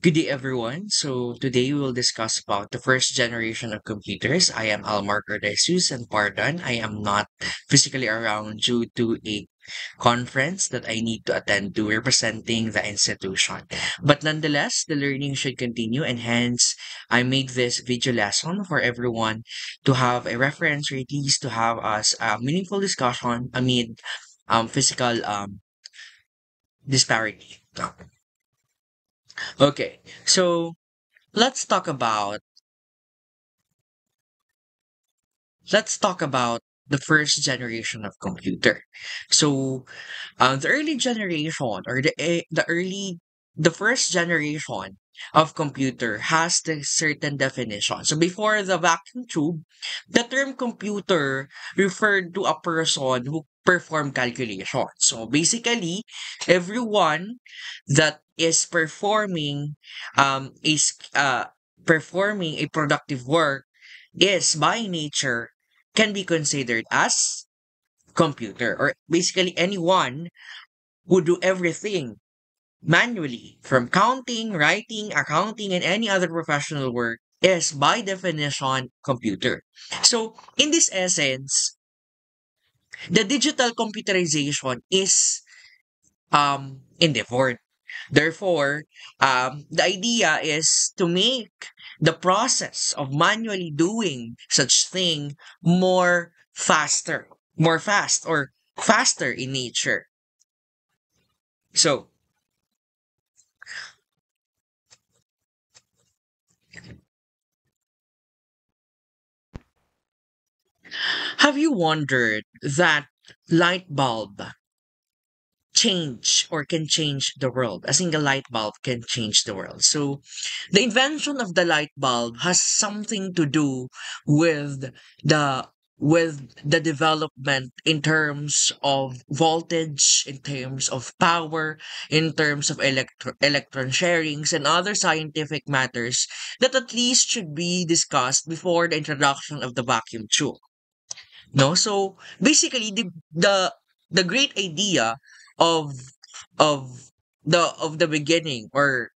Good day, everyone. So today we will discuss about the first generation of computers. I am Almar Cordesus, and pardon, I am not physically around due to a conference that I need to attend to representing the institution. But nonetheless, the learning should continue, and hence I made this video lesson for everyone to have a reference, or at least to have us a meaningful discussion amid physical disparity. Okay, so let's talk about let's talk about the first generation of computer. So, the early generation or the first generation of computer has the certain definition. So before the vacuum tube, the term computer referred to a person who performed calculation. So basically, everyone that is performing a productive work is by nature can be considered as computer, or basically anyone who do everything manually from counting, writing, accounting, and any other professional work is by definition computer. So in this essence, the digital computerization is endeavored. Therefore, the idea is to make the process of manually doing such thing more fast, or faster in nature. So, have you wondered that light bulb change or can change the world? A single light bulb can change the world. So, the invention of the light bulb has something to do with the the development in terms of voltage, in terms of power, in terms of electron sharings and other scientific matters that at least should be discussed before the introduction of the vacuum tube. No, so basically the great idea of of the beginning, or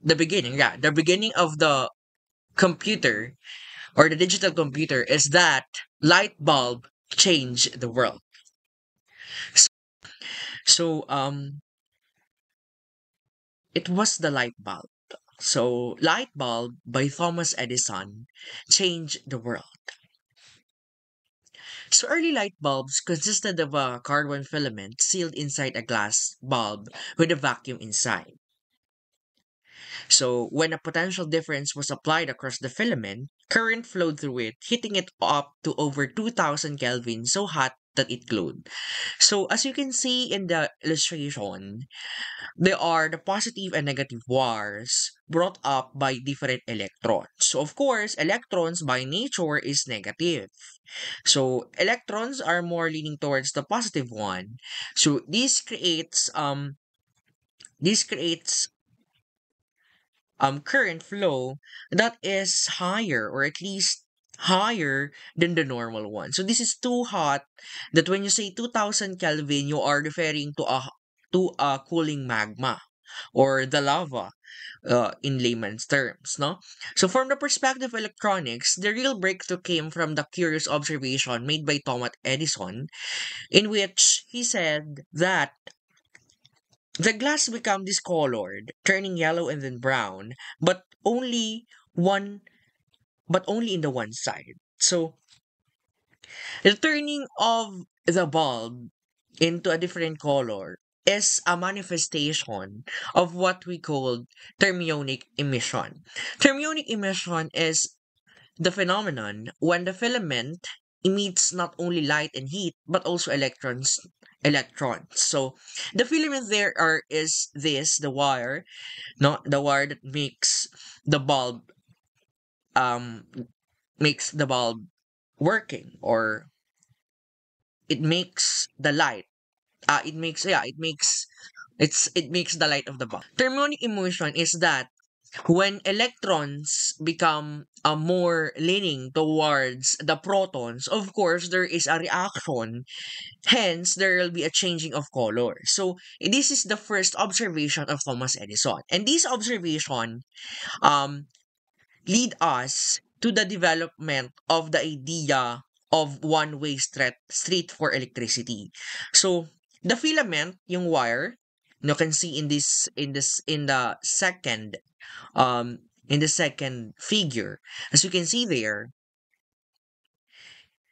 the beginning of the computer, or the digital computer, is that light bulb changed the world. So it was the light bulb. So light bulb by Thomas Edison changed the world. So early light bulbs consisted of a carbon filament sealed inside a glass bulb with a vacuum inside. So when a potential difference was applied across the filament, current flowed through it, heating it up to over 2000 Kelvin, so hot that it glowed. So as you can see in the illustration, there are the positive and negative wires brought up by different electrons. So of course, electrons by nature is negative. So electrons are more leaning towards the positive one. So this creates current flow that is higher, or at least higher than the normal one. So this is too hot that when you say 2000 Kelvin, you are referring to a cooling magma, or the lava, in layman's terms, no? So from the perspective of electronics, the real breakthrough came from the curious observation made by Thomas Edison, in which he said that the glass became discolored, turning yellow and then brown, one but only in the one side. So the turning of the bulb into a different color is a manifestation of what we call thermionic emission. Thermionic emission is the phenomenon when the filament emits not only light and heat but also electrons. So the filament there is this the wire, not the wire that the bulb um makes the bulb working, or it makes the light. It makes the light of the bulb. Thermionic emission is that when electrons become more leaning towards the protons, of course, there is a reaction. Hence, there will be a changing of color. So, this is the first observation of Thomas Edison. And this observation um, lead us to the development of the idea of one-way street for electricity. So, the filament, yung wire, you can see in the second figure, as you can see there,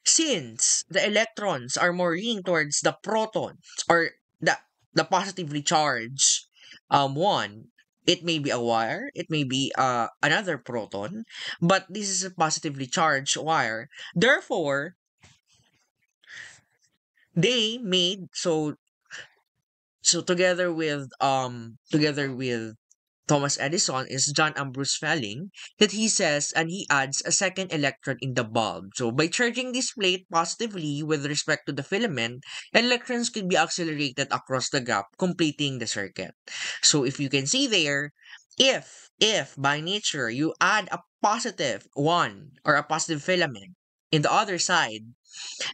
since the electrons are more leaning towards the protons or the positively charged one, it may be a wire, it may be another proton, but this is a positively charged wire. Therefore, they made so together with Thomas Edison is John Ambrose Fleming that he says and he adds a second electron in the bulb. So by charging this plate positively with respect to the filament, electrons could be accelerated across the gap, completing the circuit. So if you can see there, if by nature you add a positive one or a positive filament in the other side,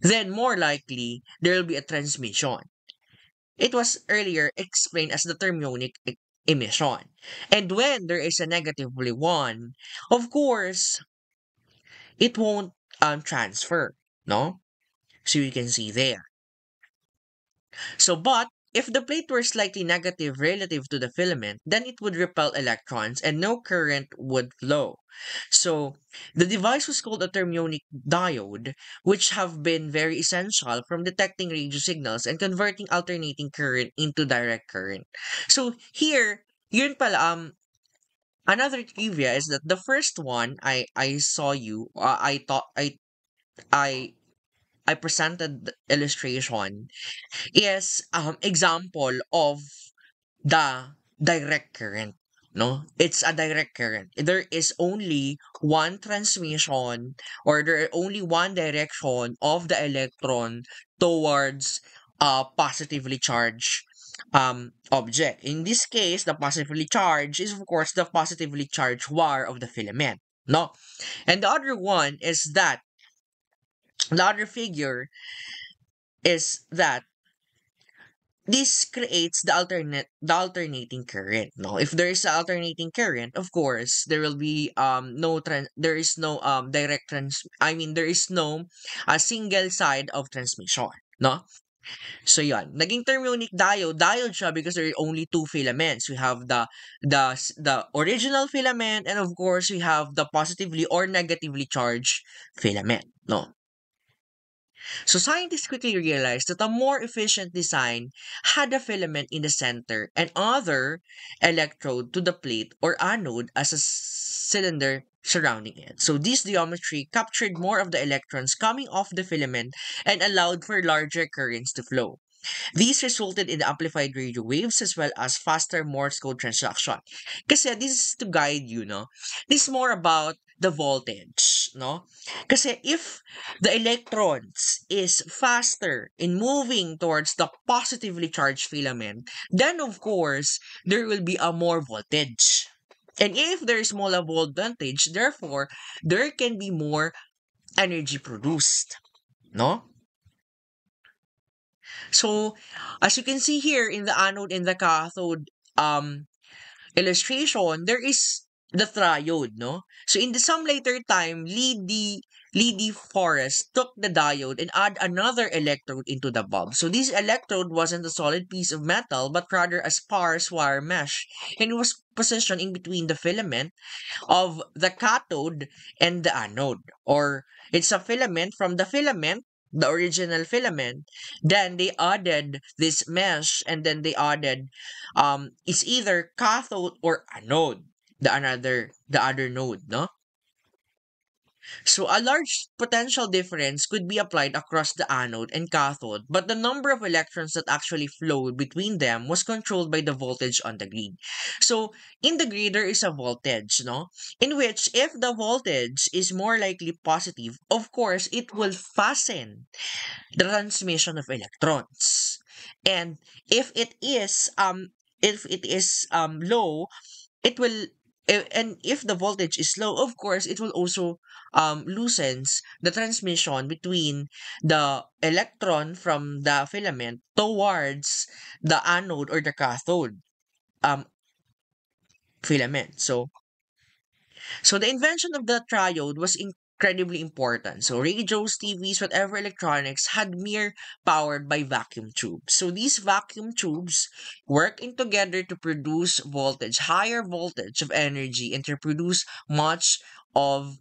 then more likely there will be a transmission. It was earlier explained as the thermionic emission. And when there is a negatively one, of course, it won't transfer, no? So you can see there. So, but if the plate were slightly negative relative to the filament, then it would repel electrons and no current would flow. So, the device was called a thermionic diode, which have been very essential from detecting radio signals and converting alternating current into direct current. So, here, yun pala, another trivia is that the first one I saw you, I thought I presented the illustration is example of the direct current, no? It's a direct current. There is only one transmission or there are only one direction of the electron towards a positively charged object. In this case, the positively charged is of course the positively charged wire of the filament, no? And the other one is that the other figure is that this creates the alternating current, no? If there is an alternating current, of course there will be there is no direct trans I mean there is no a single side of transmission, no? So yan, naging thermionic diode siya because there are only two filaments. We have the original filament, and of course we have the positively or negatively charged filament, no? So scientists quickly realized that a more efficient design had a filament in the center and other electrode to the plate or anode as a cylinder surrounding it. So this geometry captured more of the electrons coming off the filament and allowed for larger currents to flow. These resulted in amplified radio waves as well as faster Morse code transaction. Kasi this is to guide you, no? This is more about the voltage, no? Kasi if the electrons is faster in moving towards the positively charged filament, then of course, there will be a more voltage. And if there is more voltage, therefore, there can be more energy produced, no? So, as you can see here in the anode and the cathode illustration, there is the triode, no? So, in some later time, Lee Forrest took the diode and add another electrode into the bulb. So, this electrode wasn't a solid piece of metal, but rather a sparse wire mesh, and it was positioned in between the filament of the cathode and the anode. Or, it's a filament from the filament, the original filament, then they added this mesh and then they added it's either cathode or anode, the other node, no? So a large potential difference could be applied across the anode and cathode, but the number of electrons that actually flowed between them was controlled by the voltage on the grid. So in the grid there is a voltage, no? In which if the voltage is more likely positive, of course it will fasten the transmission of electrons. And if it is low, it will And if the voltage is low, of course, it will also loosens the transmission between the electron from the filament towards the anode or the cathode um filament. So the invention of the triode was incredibly important. So radios, TVs, whatever electronics had mere powered by vacuum tubes. So these vacuum tubes working together to produce voltage, higher voltage of energy, and to produce much of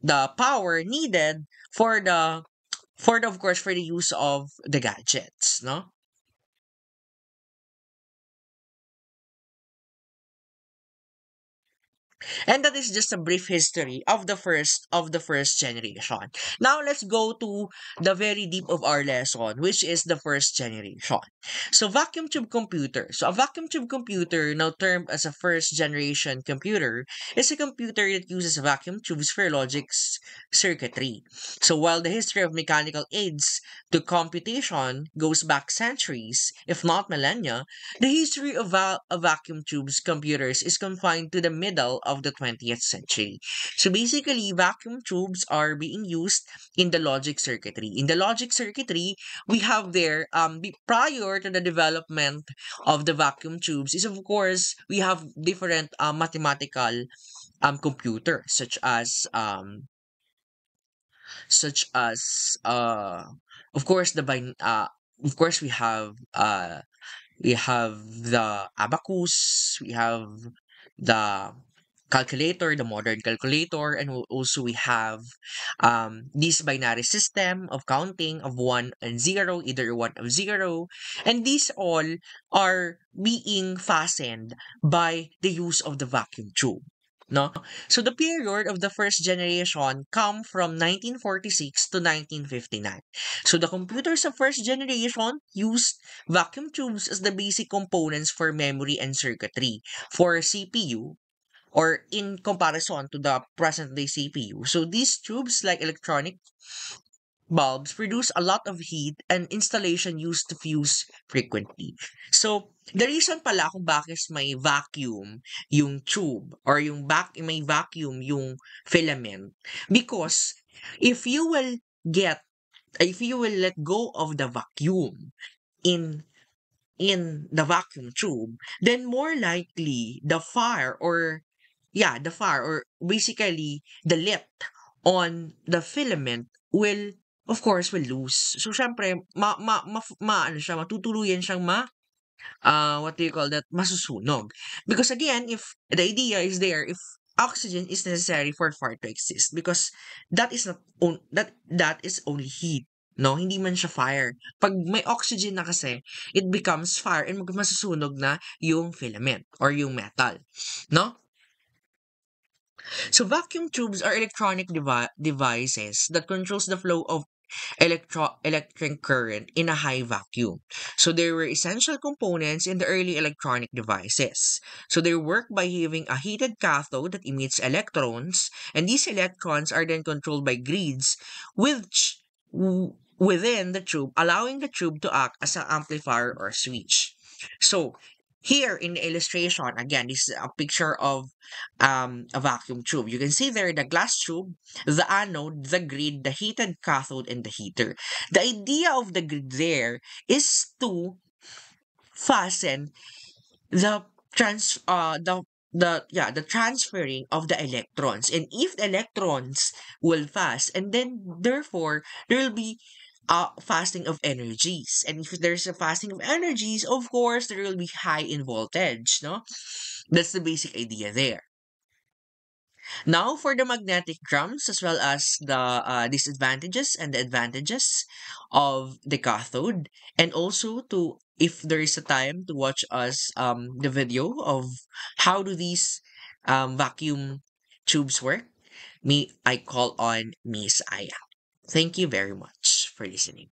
the power needed for the of course for the use of the gadgets, no? And that is just a brief history of the first generation. Now let's go to the very deep of our lesson, which is the first generation. So vacuum tube computer. So a vacuum tube computer, now termed as a first generation computer, is a computer that uses vacuum tubes for circuitry. So while the history of mechanical aids to computation goes back centuries, if not millennia, the history of vacuum tubes computers is confined to the middle of the 20th century. So basically, vacuum tubes are being used in the logic circuitry. In the logic circuitry, we have there, prior to the development of the vacuum tubes, is of course, we have different mathematical computers, such as of course of course we have the abacus, we have the calculator, the modern calculator, and also we have this binary system of counting of 1 and 0, either 1 of 0, and these all are being fastened by the use of the vacuum tube. No? So the period of the first generation come from 1946 to 1959. So the computers of first generation used vacuum tubes as the basic components for memory and circuitry for CPU, or in comparison to the present day CPU. So these tubes, like electronic bulbs, produce a lot of heat, and installation used to fuse frequently. So the reason pala kung bakit may vacuum yung tube, or may vacuum yung filament, because if you will if you will let go of the vacuum in the vacuum tube, then more likely the fire, or basically the lit on the filament will, of course, will lose. So syempre ano siya, matutuluyan siyang what do you call that, masusunog. Because again, if the idea is there, if oxygen is necessary for fire to exist, because that is not that is only heat, no, hindi man siya fire. Pag may oxygen na kasi, it becomes fire, and masusunog na yung filament or yung metal, no? So vacuum tubes are electronic devices that controls the flow of electric current in a high vacuum. So they were essential components in the early electronic devices. So they work by having a heated cathode that emits electrons, and these electrons are then controlled by grids which within the tube, allowing the tube to act as an amplifier or switch. So here in the illustration, again, this is a picture of a vacuum tube. You can see there the glass tube, the anode, the grid, the heated cathode, and the heater. The idea of the grid there is to fasten the the transferring of the electrons. And if the electrons will fast, and then therefore there will be fasting of energies. And if there's a fasting of energies, of course there will be high in voltage, no? That's the basic idea there. Now, for the magnetic drums, as well as the disadvantages and the advantages of the cathode, and also to, if there is a time, to watch us the video of how do these vacuum tubes work, I call on Miss Aya. Thank you very much for listening.